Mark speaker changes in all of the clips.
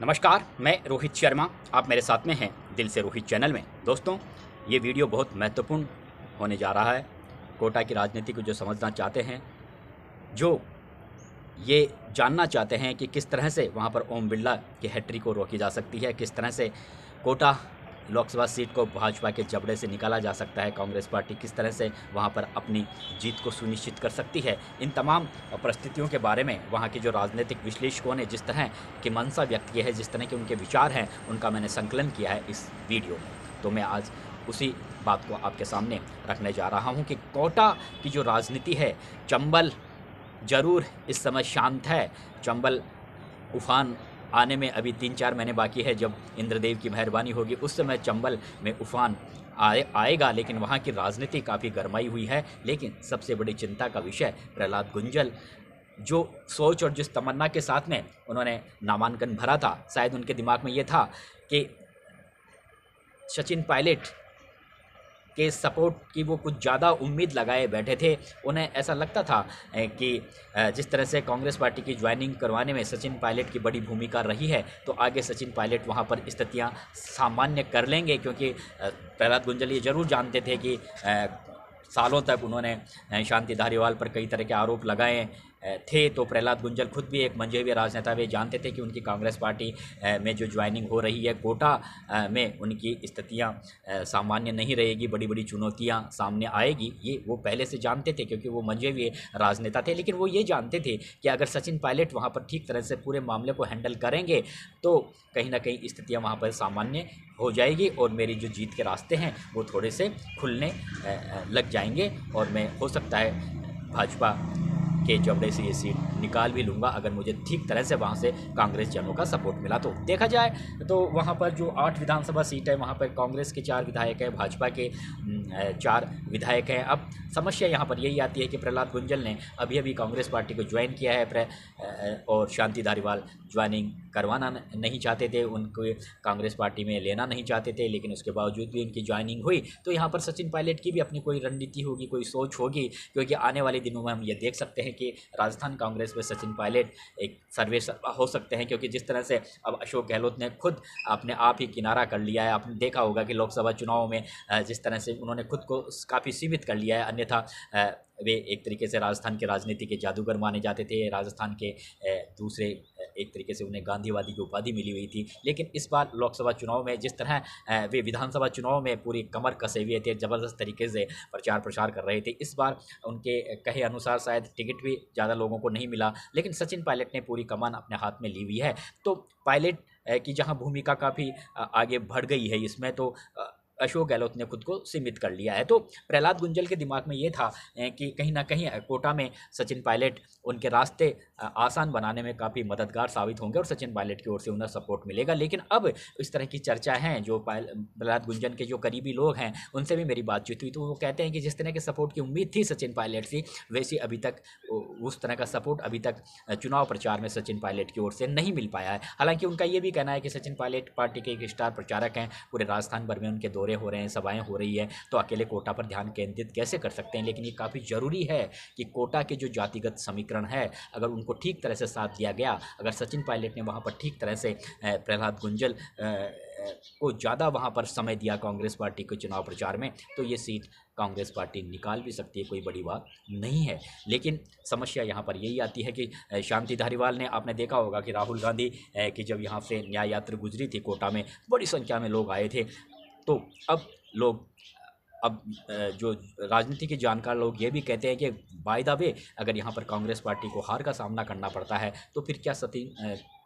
Speaker 1: नमस्कार, मैं रोहित शर्मा। आप मेरे साथ में हैं दिल से रोहित चैनल में। दोस्तों, ये वीडियो बहुत महत्वपूर्ण होने जा रहा है। कोटा की राजनीति को जो समझना चाहते हैं, जो ये जानना चाहते हैं कि किस तरह से वहाँ पर ओम बिरला की हैट्रिक को रोकी जा सकती है, किस तरह से कोटा लोकसभा सीट को भाजपा के जबड़े से निकाला जा सकता है, कांग्रेस पार्टी किस तरह से वहाँ पर अपनी जीत को सुनिश्चित कर सकती है, इन तमाम परिस्थितियों के बारे में वहाँ के जो राजनीतिक विश्लेषकों ने जिस तरह की मंशा व्यक्त की है, जिस तरह के उनके विचार हैं, उनका मैंने संकलन किया है इस वीडियो में। तो मैं आज उसी बात को आपके सामने रखने जा रहा हूँ कि कोटा की जो राजनीति है, चंबल ज़रूर इस समय शांत है। चंबल उफान आने में अभी 3-4 महीने बाकी है। जब इंद्रदेव की मेहरबानी होगी उस समय चंबल में उफान आएगा, लेकिन वहाँ की राजनीति काफ़ी गरमाई हुई है। लेकिन सबसे बड़ी चिंता का विषय प्रहलाद गुंजल, जो सोच और जिस तमन्ना के साथ में उन्होंने नामांकन भरा था, शायद उनके दिमाग में ये था कि सचिन पायलट के सपोर्ट की वो कुछ ज़्यादा उम्मीद लगाए बैठे थे। उन्हें ऐसा लगता था कि जिस तरह से कांग्रेस पार्टी की ज्वाइनिंग करवाने में सचिन पायलट की बड़ी भूमिका रही है, तो आगे सचिन पायलट वहाँ पर स्थितियाँ सामान्य कर लेंगे। क्योंकि प्रहलाद गुंजल ये ज़रूर जानते थे कि सालों तक उन्होंने शांति धारीवाल पर कई तरह के आरोप लगाए थे। तो प्रहलाद गुंजल खुद भी एक मंझे हुए राजनेता, वे जानते थे कि उनकी कांग्रेस पार्टी में जो ज्वाइनिंग हो रही है कोटा में, उनकी स्थितियां सामान्य नहीं रहेगी, बड़ी बड़ी चुनौतियां सामने आएगी। ये वो पहले से जानते थे, क्योंकि वो मंझे हुए राजनेता थे। लेकिन वो ये जानते थे कि अगर सचिन पायलट वहाँ पर ठीक तरह से पूरे मामले को हैंडल करेंगे तो कहीं ना कहीं स्थितियाँ वहाँ पर सामान्य हो जाएगी और मेरी जो जीत के रास्ते हैं वो थोड़े से खुलने लग जाएंगे, और मैं हो सकता है भाजपा के जबड़े से ये सीट निकाल भी लूँगा, अगर मुझे ठीक तरह से वहाँ से कांग्रेस जनों का सपोर्ट मिला। तो देखा जाए तो वहाँ पर जो 8 विधानसभा सीट है, वहाँ पर कांग्रेस के 4 विधायक हैं, भाजपा के 4 विधायक हैं। अब समस्या यहाँ पर यही आती है कि प्रहलाद गुंजल ने अभी अभी कांग्रेस पार्टी को ज्वाइन किया है और शांति धारीवाल ज्वाइनिंग करवाना नहीं चाहते थे, उनको कांग्रेस पार्टी में लेना नहीं चाहते थे, लेकिन उसके बावजूद भी उनकी ज्वाइनिंग हुई। तो यहाँ पर सचिन पायलट की भी अपनी कोई रणनीति होगी, कोई सोच होगी, क्योंकि आने वाले दिनों में हम ये देख सकते हैं कि राजस्थान कांग्रेस में सचिन पायलट एक सर्वेसर्वा हो सकते हैं। क्योंकि जिस तरह से अब अशोक गहलोत ने खुद अपने आप ही किनारा कर लिया है, आपने देखा होगा कि लोकसभा चुनाव में जिस तरह से उन्होंने खुद को काफ़ी सीमित कर लिया है। अन्यथा वे एक तरीके से राजस्थान के राजनीति के जादूगर माने जाते थे, राजस्थान के दूसरे एक तरीके से उन्हें गांधीवादी की उपाधि मिली हुई थी। लेकिन इस बार लोकसभा चुनाव में जिस तरह वे विधानसभा चुनाव में पूरी कमर कसे हुए थे, ज़बरदस्त तरीके से प्रचार प्रसार कर रहे थे, इस बार उनके कहे अनुसार शायद टिकट भी ज़्यादा लोगों को नहीं मिला, लेकिन सचिन पायलट ने पूरी कमान अपने हाथ में ली हुई है। तो पायलट की जहाँ भूमिका काफ़ी आगे बढ़ गई है, इसमें तो अशोक गहलोत ने खुद को सीमित कर लिया है। तो प्रहलाद गुंजल के दिमाग में ये था कि कहीं ना कहीं कोटा में सचिन पायलट उनके रास्ते आसान बनाने में काफ़ी मददगार साबित होंगे और सचिन पायलट की ओर से उन्हें सपोर्ट मिलेगा। लेकिन अब इस तरह की चर्चा है, जो प्रहलाद गुंजल के जो करीबी लोग हैं उनसे भी मेरी बातचीत हुई, तो वो कहते हैं कि जिस तरह के सपोर्ट की उम्मीद थी सचिन पायलट से, वैसी अभी तक उस तरह का सपोर्ट अभी तक चुनाव प्रचार में सचिन पायलट की ओर से नहीं मिल पाया है। हालांकि उनका ये भी कहना है कि सचिन पायलट पार्टी के एक स्टार प्रचारक हैं, पूरे राजस्थान भर में उनके दौरे हो रहे हैं, सभाएं हो रही है, तो अकेले कोटा पर ध्यान केंद्रित कैसे कर सकते हैं। लेकिन ये काफ़ी ज़रूरी है कि कोटा के जो जातिगत समीकरण है, अगर उनको ठीक तरह से साथ दिया गया, अगर सचिन पायलट ने वहाँ पर ठीक तरह से प्रहलाद गुंजल को ज़्यादा वहाँ पर समय दिया कांग्रेस पार्टी के चुनाव प्रचार में, तो ये सीट कांग्रेस पार्टी निकाल भी सकती है, कोई बड़ी बात नहीं है। लेकिन समस्या यहाँ पर यही आती है कि शांति धारीवाल ने, आपने देखा होगा कि राहुल गांधी की जब यहाँ से न्याय यात्रा गुजरी थी कोटा में, बड़ी संख्या में लोग आए थे। तो अब जो राजनीति के जानकार लोग ये भी कहते हैं कि बाय द वे अगर यहाँ पर कांग्रेस पार्टी को हार का सामना करना पड़ता है, तो फिर क्या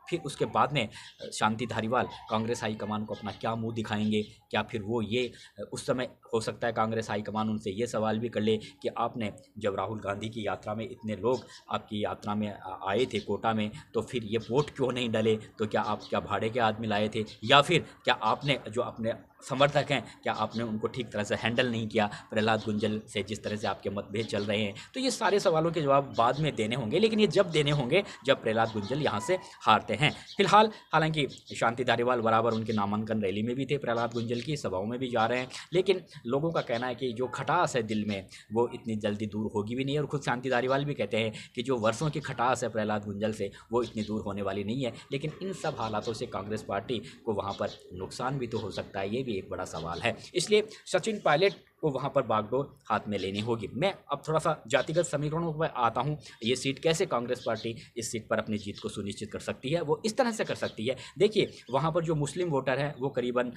Speaker 1: फिर उसके बाद में शांति धारीवाल कांग्रेस हाईकमान को अपना क्या मुंह दिखाएंगे? क्या फिर वो ये उस समय हो सकता है कांग्रेस हाईकमान उनसे ये सवाल भी कर ले कि आपने जब राहुल गांधी की यात्रा में इतने लोग आपकी यात्रा में आए थे कोटा में, तो फिर ये वोट क्यों नहीं डले? तो क्या आप क्या भाड़े के आदमी लाए थे, या फिर क्या आपने जो अपने समर्थक हैं, क्या आपने उनको ठीक तरह से हैंडल नहीं किया? प्रहलाद गुंजल से जिस तरह से आपके मतभेद चल रहे हैं, तो ये सारे सवालों के जवाब बाद में देने होंगे, लेकिन ये जब देने होंगे जब प्रहलाद गुंजल यहाँ से हारते हैं। फिलहाल हालांकि शांति धारीवाल बराबर उनके नामांकन रैली में भी थे, प्रहलाद गुंजल की सभाओं में भी जा रहे हैं, लेकिन लोगों का कहना है कि जो खटास है दिल में वो इतनी जल्दी दूर होगी भी नहीं। और खुद शांति धारीवाल भी कहते हैं कि जो वर्षों की खटास है प्रहलाद गुंजल से वो इतनी दूर होने वाली नहीं है। लेकिन इन सब हालातों से कांग्रेस पार्टी को वहाँ पर नुकसान भी तो हो सकता है, ये भी एक बड़ा सवाल है। इसलिए सचिन पायलट को वहाँ पर बागडोर हाथ में लेनी होगी। मैं अब थोड़ा सा जातिगत समीकरणों पर आता हूँ। ये सीट कैसे कांग्रेस पार्टी इस सीट पर अपनी जीत को सुनिश्चित कर सकती है, वो इस तरह से कर सकती है। देखिए, वहाँ पर जो मुस्लिम वोटर है वो करीबन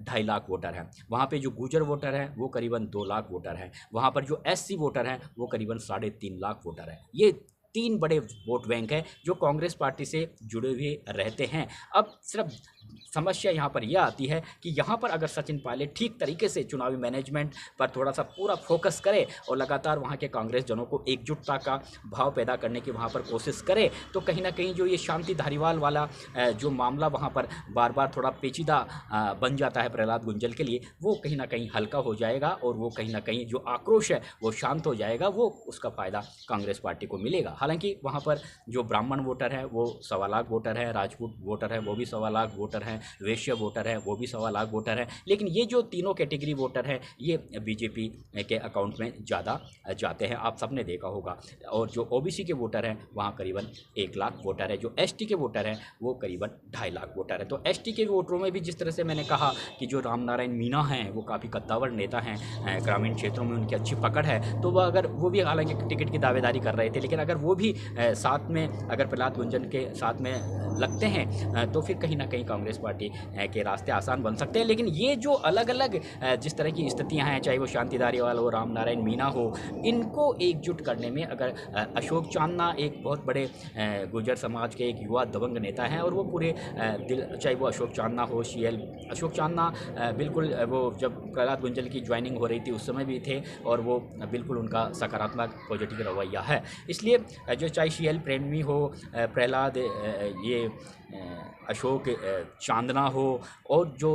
Speaker 1: 2.5 लाख वोटर हैं, वहाँ पे जो गुजर वोटर है वो करीबन 2 लाख वोटर हैं, वहाँ पर जो SC वोटर हैं वो करीबन 3.5 लाख वोटर हैं। ये 3 बड़े वोट बैंक हैं जो कांग्रेस पार्टी से जुड़े हुए रहते हैं। अब सिर्फ समस्या यहाँ पर यह आती है कि यहाँ पर अगर सचिन पायलट ठीक तरीके से चुनावी मैनेजमेंट पर थोड़ा सा पूरा फोकस करे और लगातार वहाँ के कांग्रेस जनों को एकजुटता का भाव पैदा करने की वहाँ पर कोशिश करे, तो कहीं ना कहीं जो ये शांति धारीवाल वाला जो मामला वहाँ पर बार बार थोड़ा पेचीदा बन जाता है प्रहलाद गुंजल के लिए, वो कहीं ना कहीं हल्का हो जाएगा और वो कहीं ना कहीं जो आक्रोश है वो शांत हो जाएगा, वो उसका फ़ायदा कांग्रेस पार्टी को मिलेगा। हालांकि वहाँ पर जो ब्राह्मण वोटर है वो 1.25 लाख वोटर है, राजपूत वोटर है वो भी 1.25 लाख वोटर हैं, वैश्य वोटर है वो भी 1.25 लाख वोटर है, लेकिन ये जो तीनों कैटेगरी वोटर हैं ये बीजेपी के अकाउंट में ज़्यादा जाते हैं, आप सबने देखा होगा। और जो OBC के वोटर हैं वहाँ करीबन 1 लाख वोटर है, जो ST के वोटर हैं वो करीबन 2.5 लाख वोटर है। तो ST के वोटरों में भी जिस तरह से मैंने कहा कि जो राम नारायण मीणा हैं वो काफ़ी कद्दावर नेता हैं, ग्रामीण क्षेत्रों में उनकी अच्छी पकड़ है, तो वह अगर वो भी हालांकि टिकट की दावेदारी कर रहे थे, लेकिन अगर वो भी साथ में अगर प्रहलाद गुंजल के साथ में लगते हैं तो फिर कहीं ना कहीं कांग्रेस पार्टी के रास्ते आसान बन सकते हैं। लेकिन ये जो अलग अलग जिस तरह की स्थितियां हैं, चाहे वो शांति धारीवाल हो, राम नारायण मीणा हो, इनको एकजुट करने में अगर अशोक चांदना एक बहुत बड़े गुर्जर समाज के एक युवा दबंग नेता हैं और वो पूरे दिल, चाहे वो अशोक चांदना हो, अशोक चांदना बिल्कुल वो जब प्रहलाद गुंजल की ज्वाइनिंग हो रही थी उस समय भी थे और वो बिल्कुल उनका सकारात्मक पॉजिटिव रवैया है। इसलिए जो चाहे CL प्रेमी हो, प्रहलाद ये अशोक चांदना हो और जो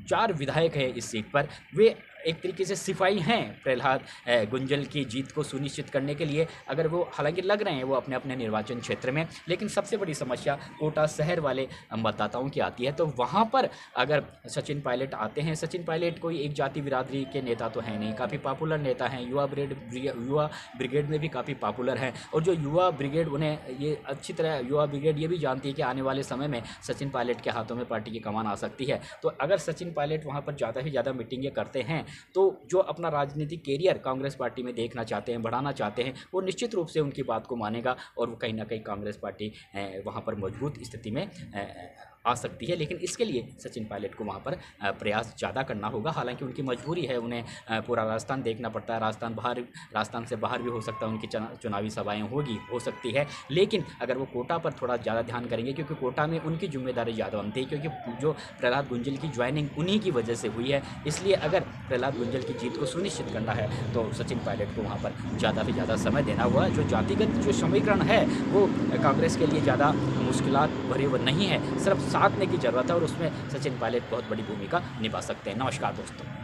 Speaker 1: 4 विधायक हैं इस सीट पर, वे एक तरीके से सिपाही हैं प्रहलाद गुंजल की जीत को सुनिश्चित करने के लिए। अगर वो हालांकि लग रहे हैं वो अपने अपने निर्वाचन क्षेत्र में, लेकिन सबसे बड़ी समस्या कोटा शहर वाले मतदाताओं की आती है। तो वहाँ पर अगर सचिन पायलट आते हैं, सचिन पायलट कोई एक जाति बिरादरी के नेता तो हैं नहीं, काफ़ी पॉपुलर नेता हैं, युवा ब्रिगेड में भी काफ़ी पॉपुलर हैं। और जो युवा ब्रिगेड, उन्हें ये अच्छी तरह युवा ब्रिगेड ये भी जानती है कि आने वाले समय में सचिन पायलट के हाथों में पार्टी की कमान आ सकती है। तो अगर सचिन पायलट वहाँ पर ज़्यादा से ज़्यादा मीटिंगें करते हैं तो जो अपना राजनीतिक कैरियर कांग्रेस पार्टी में देखना चाहते हैं, बढ़ाना चाहते हैं, वो निश्चित रूप से उनकी बात को मानेगा और वो कहीं ना कहीं कांग्रेस पार्टी वहाँ पर मजबूत स्थिति में आ सकती है। लेकिन इसके लिए सचिन पायलट को वहाँ पर प्रयास ज़्यादा करना होगा। हालांकि उनकी मजबूरी है, उन्हें पूरा राजस्थान देखना पड़ता है, राजस्थान से बाहर भी हो सकता है उनकी चुनावी सभाएं हो सकती है। लेकिन अगर वो कोटा पर थोड़ा ज़्यादा ध्यान करेंगे, क्योंकि कोटा में उनकी जिम्मेदारी ज़्यादा बनती है, क्योंकि जो प्रहलाद गुंजल की ज्वाइनिंग उन्हीं की वजह से हुई है। इसलिए अगर प्रहलाद गुंजल की जीत को सुनिश्चित करना है तो सचिन पायलट को वहाँ पर ज़्यादा से ज़्यादा समय देना हुआ। जो जातिगत जो समीकरण है वो कांग्रेस के लिए ज़्यादा मुश्किलात भरी वो नहीं है, सिर्फ साथ देने की ज़रूरत है और उसमें सचिन पायलट बहुत बड़ी भूमिका निभा सकते हैं। नमस्कार दोस्तों।